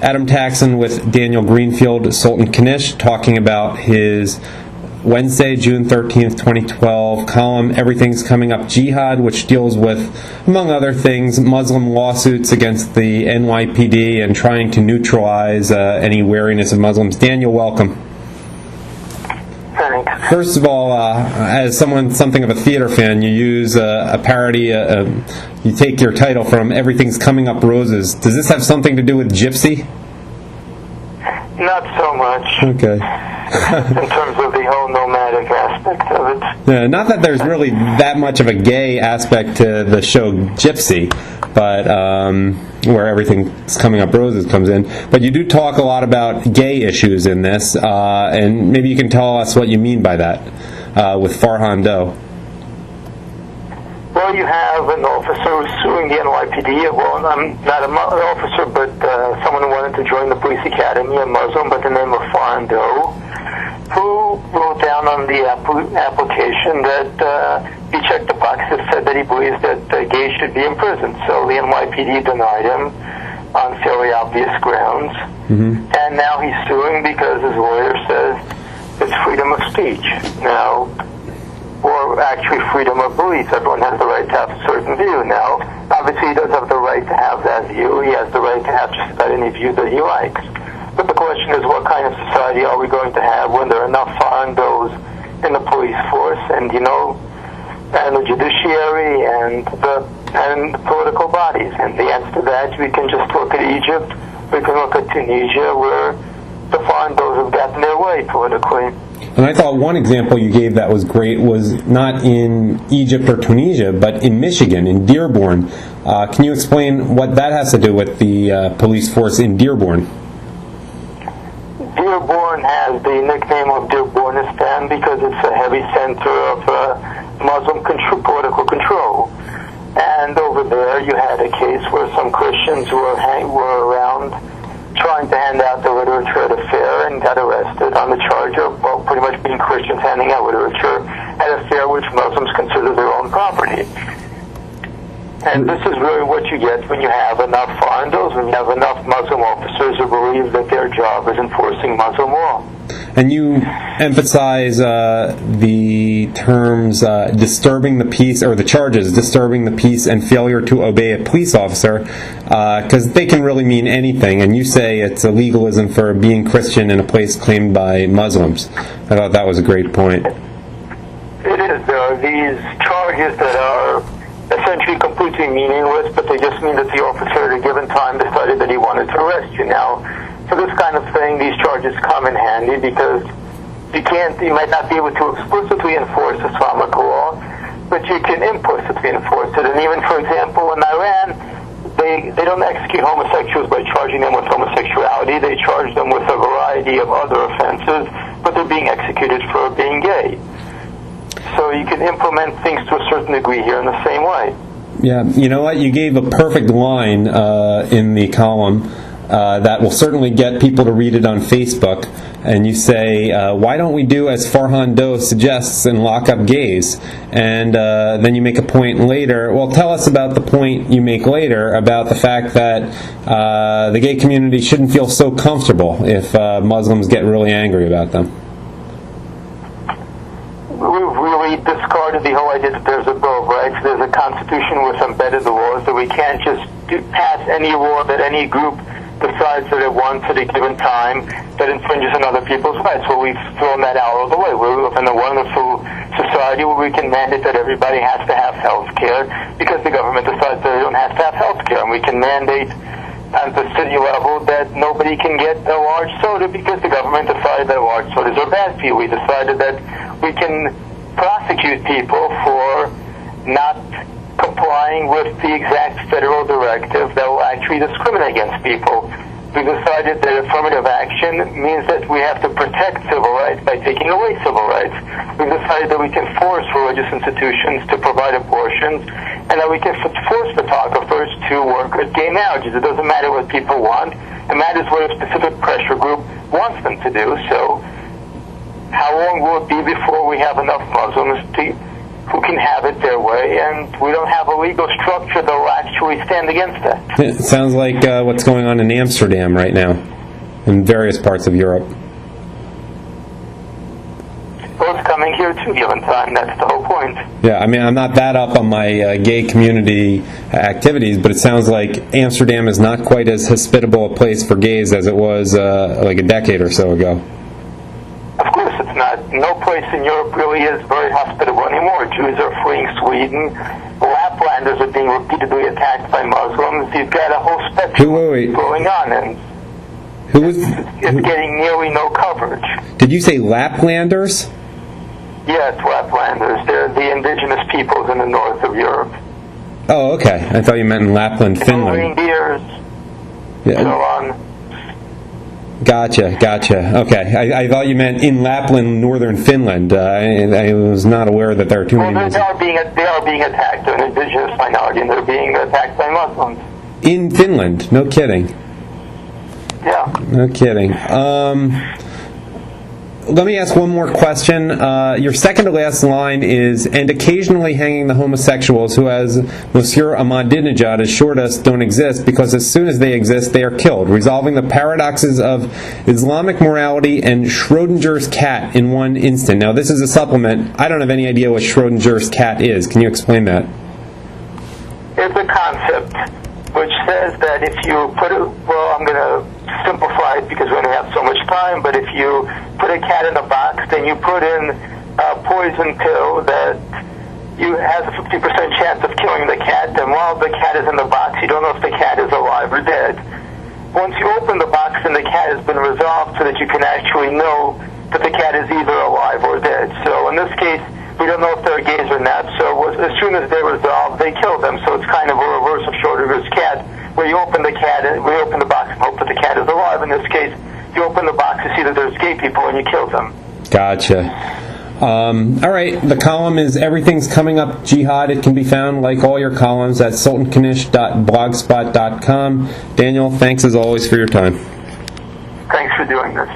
Adam Taxin with Daniel Greenfield, Sultan Knish, talking about his Wednesday, June 13th, 2012 column, Everything's Coming Up Jihad, which deals with, among other things, Muslim lawsuits against the NYPD and trying to neutralize any wariness of Muslims. Daniel, welcome. Thanks. First of all, as something of a theater fan, you use a parody, you take your title from Everything's Coming Up Roses. Does this have something to do with Gypsy? Not so much. Okay. In terms of the whole nomadic aspect of it. Yeah, not that there's really that much of a gay aspect to the show Gypsy, but where Everything's Coming Up Roses comes in. But you do talk a lot about gay issues in this, and maybe you can tell us what you mean by that with Farhan Doe. Well, you have an officer who's suing the NYPD. Well, I'm not an officer, but someone who wanted to join the police academy, a Muslim by the name of Farhan Doe, who wrote down on the application that he checked the box that said that he believes that gays should be imprisoned. So the NYPD denied him on fairly obvious grounds. Mm-hmm. And now he's suing because his lawyer says it's freedom of speech. Now, or actually freedom of belief. Everyone has the right to have a certain view. Now, obviously he does have the right to have that view. He has the right to have just about any view that he likes. But the question is, what kind of society are we going to have when there are enough Farhandos in the police force and, and the judiciary and the political bodies? And the answer to that, we can just look at Egypt, we can look at Tunisia, where the Farhandos have gotten their way politically. And I thought one example you gave that was great was not in Egypt or Tunisia, but in Michigan, in Dearborn. Can you explain what that has to do with the police force in Dearborn? Dearborn has the nickname of Dearbornistan because it's a heavy center of Muslim political control. And over there you had a case where some Christians were around trying to hand out the literature at a fair and got arrested on the charge of, well, pretty much being Christians handing out literature at a fair which Muslims consider their own property. And this is really what you get when you have enough Farhandos, when you have enough Muslim officers who believe that their job is enforcing Muslim law. And you emphasize the terms disturbing the peace, or the charges disturbing the peace and failure to obey a police officer, because they can really mean anything. And you say it's a legalism for being Christian in a place claimed by Muslims. I thought that was a great point. It is. There are these charges that are essentially completely meaningless, but they just mean that the officer at a given time decided that he wanted to arrest you. Now, for this kind of thing, these charges come in handy because you might not be able to explicitly enforce Islamic law, but you can implicitly enforce it. And even, for example, in Iran, they don't execute homosexuals by charging them with homosexuality. They charge them with a variety of other offenses, but they're being executed for being gay. So you can implement things to a certain degree here in the same way. Yeah, you know what? You gave a perfect line in the column that will certainly get people to read it on Facebook. And you say, why don't we do as Farhan Doe suggests and lock up gays? And then you make a point later. Well, tell us about the point you make later about the fact that the gay community shouldn't feel so comfortable if Muslims get really angry about them. We've really discarded the whole idea that there's a Bill of Rights. There's a Constitution with embedded the laws, that we can't just pass any law that any group decides that it wants at a given time that infringes on other people's rights. Well, we've thrown that out of the way. We live in a wonderful society where we can mandate that everybody has to have health care because the government decides that they don't have to have health care. And we can mandate at the city level that nobody can get a large soda because the government decided that large sodas are bad for you. We decided that we can prosecute people for not complying with the exact federal directive that will actually discriminate against people. We decided that affirmative action means that we have to protect civil rights by taking away civil rights. We decided that we can force religious institutions to provide abortions and that we can force photographers to work at gay marriages. It doesn't matter what people want. It matters what a specific pressure group wants them to do. So how long will it be before we have enough Muslims to who can have it their way, and we don't have a legal structure that will actually stand against that. It sounds like what's going on in Amsterdam right now, in various parts of Europe. Well, it's coming here too, given time. That's the whole point. Yeah, I mean, I'm not that up on my gay community activities, but it sounds like Amsterdam is not quite as hospitable a place for gays as it was like a decade or so ago. Of course it's not. No place in Europe really is very hospitable anymore. Jews are fleeing Sweden. Laplanders are being repeatedly attacked by Muslims. You've got a whole spectrum going on, and it's getting nearly no coverage. Did you say Laplanders? Yes, Laplanders. They're the indigenous peoples in the north of Europe. Oh, okay. I thought you meant in Lapland, Finland. Reindeers, yeah. so on. Gotcha. Okay, I thought you meant in Lapland, northern Finland. I was not aware that there are too many. Well, they are being attacked. They're an indigenous minority, and they're being attacked by Muslims. In Finland? No kidding. Yeah. No kidding. Let me ask one more question. Your second to last line is, and occasionally hanging the homosexuals who, as Monsieur Ahmadinejad assured us, don't exist, because as soon as they exist, they are killed, resolving the paradoxes of Islamic morality and Schrodinger's cat in one instant. Now, this is a supplement. I don't have any idea what Schrodinger's cat is. Can you explain that? It's a concept which says that if you put it, well, I'm going to simplify it because we only have so much time, but if you put a cat in a box, then you put in a poison pill that has a 50% chance of killing the cat, and while the cat is in the box, you don't know if the cat is alive or dead. Once you open the box, then the cat has been resolved so that you can actually know that the cat is either alive or dead. So in this case, we don't know if they're gays or not, so as soon as they're resolved, they kill them. So it's kind of a reverse of Schrodinger's cat, where you open the box and hope that the cat is alive. In this case, you open the box to see that there's gay people and you kill them. Gotcha. All right, the column is Everything's Coming Up Jihad. It can be found, like all your columns, at sultanknish.blogspot.com. Daniel, thanks as always for your time. Thanks for doing this.